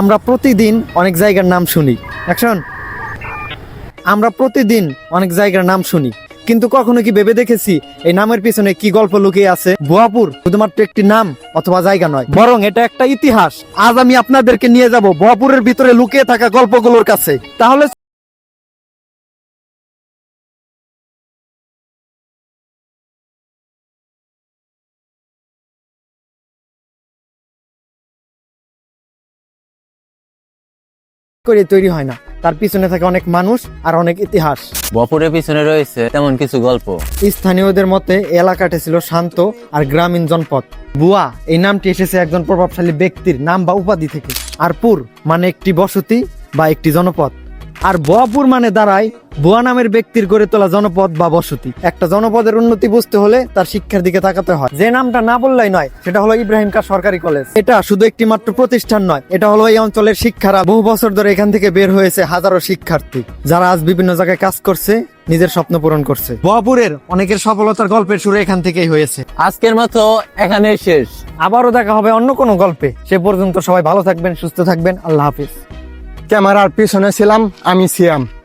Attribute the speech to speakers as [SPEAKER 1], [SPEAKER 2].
[SPEAKER 1] আমরা প্রতিদিন অনেক জায়গার নাম শুনি। অ্যাকশন। আমরা প্রতিদিন অনেক জায়গার নাম শুনি, কিন্তু কখনো কি ভেবে দেখেছি এই নামের পিছনে কি গল্প লুকিয়ে আছে? ভুয়াপুর শুধুমাত্র একটি নাম অথবা জায়গা নয়, বরং এটা একটা ইতিহাস। আজ আমি আপনাদেরকে নিয়ে যাব ভুয়াপুরের ভিতরে লুকিয়ে থাকা গল্পগুলোর কাছে। তাহলে করে তৈরি হয় না, তার পিছনে থাকে অনেক মানুষ আর অনেক ইতিহাস।
[SPEAKER 2] ভুয়াপুরের পিছনে রয়েছে তেমন কিছু গল্প।
[SPEAKER 1] স্থানীয়দের মতে এলাকাটি ছিল শান্ত আর গ্রামীণ জনপদ। বুয়া এই নামটি এসেছে একজন প্রভাবশালী ব্যক্তির নাম বা উপাধি থেকে। আর পুর মানে একটি বসতি বা একটি জনপদ। আর ভুয়াপুর মানে দাঁড়ায় বুয়া নামের ব্যক্তির গড়ে তোলা জনপদ বা বসতি। একটা জনপদের উন্নতি বুঝতে হলে তার শিক্ষার দিকে তাকাতে হয়। যে নামটা না বললেই নয়, সেটা হলো ইব্রাহিম কার সরকারি কলেজ। এটা শুধু একটি মাত্র প্রতিষ্ঠান নয়, এটা হলো এই অঞ্চলের শিক্ষারা। বহু বছর ধরে এখান থেকে বের হয়েছে হাজারো শিক্ষার্থী, যারা আজ বিভিন্ন জায়গায় কাজ করছে, নিজের স্বপ্ন পূরণ করছে। ভুয়াপুরের অনেকের সফলতার গল্পের শুরু এখান থেকেই হয়েছে।
[SPEAKER 2] আজকের মতো এখানে শেষ।
[SPEAKER 1] আবারও দেখা হবে অন্য কোনো গল্পে। সে পর্যন্ত সবাই ভালো থাকবেন, সুস্থ থাকবেন। আল্লাহ হাফিজ।
[SPEAKER 3] ক্যামেরার পিছনে ছিলাম আমি সিয়াম।